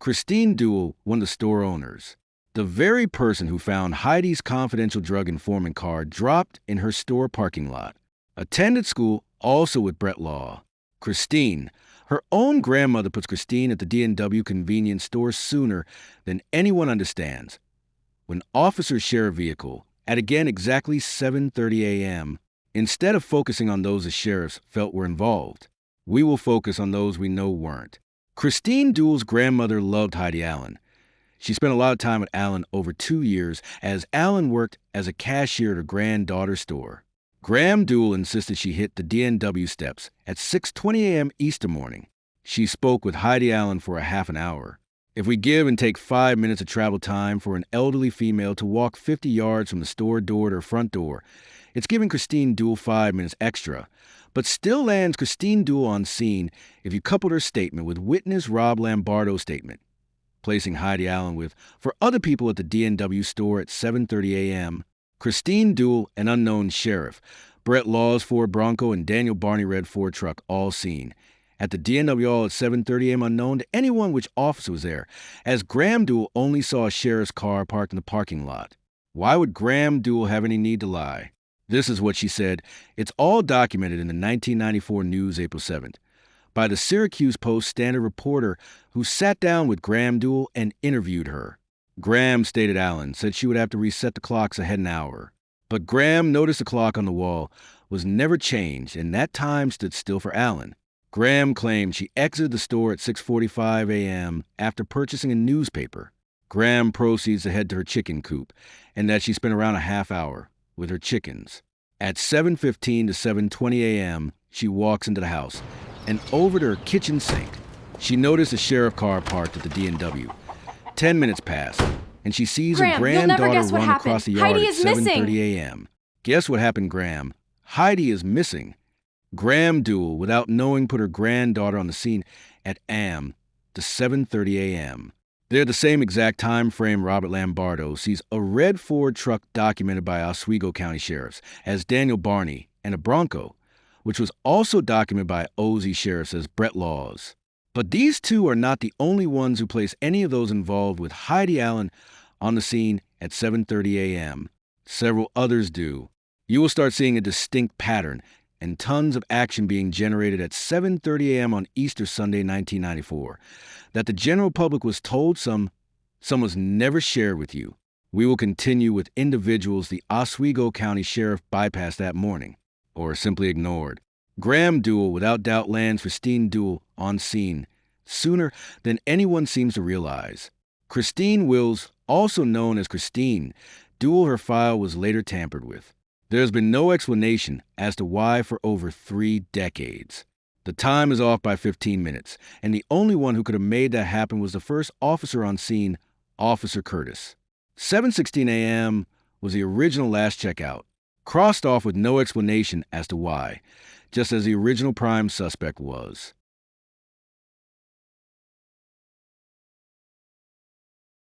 Kristine Duell, one of the store owners. The very person who found Heidi's confidential drug informant card dropped in her store parking lot. Attended school also with Brett Law. Kristine, her own grandmother, puts Kristine at the D&W convenience store sooner than anyone understands. When officers share a vehicle, at again exactly 7:30 a.m., instead of focusing on those the sheriffs felt were involved, we will focus on those we know weren't. Kristine Duell's grandmother loved Heidi Allen. She spent a lot of time with Allen over 2 years as Allen worked as a cashier at her granddaughter's store. Gram Duell insisted she hit the D&W steps at 6:20 a.m. Easter morning. She spoke with Heidi Allen for a half an hour. If we give and take 5 minutes of travel time for an elderly female to walk 50 yards from the store door to her front door, it's giving Kristine Duell 5 minutes extra, but still lands Kristine Duell on scene if you coupled her statement with witness Rob Lambardo's statement, placing Heidi Allen with, for other people at the D&W store at 7:30 a.m., Kristine Duell, an unknown sheriff, Brett Law's Ford Bronco, and Daniel Barney red Ford truck all seen. At the D&W all at 7:30 a.m. unknown to anyone which officer was there, as Gram Duell only saw a sheriff's car parked in the parking lot. Why would Gram Duell have any need to lie? This is what she said. It's all documented in the 1994 news, April 7th, by the Syracuse Post Standard reporter who sat down with Gram Duell and interviewed her. Gram, stated Allen, said she would have to reset the clocks ahead an hour. But Gram noticed the clock on the wall was never changed, and that time stood still for Allen. Gram claimed she exited the store at 6:45 a.m. after purchasing a newspaper. Gram proceeds to head to her chicken coop, and that she spent around a half hour with her chickens. At 7:15 to 7:20 a.m., she walks into the house and over to her kitchen sink. She noticed a sheriff car parked at the D&W. 10 minutes pass, and she sees her granddaughter run across the yard at 7:30 a.m. Guess what happened, Gram? Heidi is missing. Gram Duell, without knowing, put her granddaughter on the scene at to 7:30 a.m. They're the same exact time frame Robert Lambardo sees a red Ford truck documented by Oswego County Sheriffs as Daniel Barney and a Bronco, which was also documented by OZ Sheriffs as Brett Laws. But these two are not the only ones who place any of those involved with Heidi Allen on the scene at 7:30 a.m. Several others do. You will start seeing a distinct pattern and tons of action being generated at 7:30 a.m. on Easter Sunday, 1994, that the general public was told some was never shared with you. We will continue with individuals the Oswego County Sheriff bypassed that morning, or simply ignored. Gram Duell, without doubt, lands Kristine Duell on scene sooner than anyone seems to realize. Kristine Wills, also known as Kristine Duell, her file was later tampered with. There has been no explanation as to why for over 3 decades. The time is off by 15 minutes, and the only one who could have made that happen was the first officer on scene, Officer Curtis. 7:16 a.m. was the original last checkout, crossed off with no explanation as to why, just as the original prime suspect was.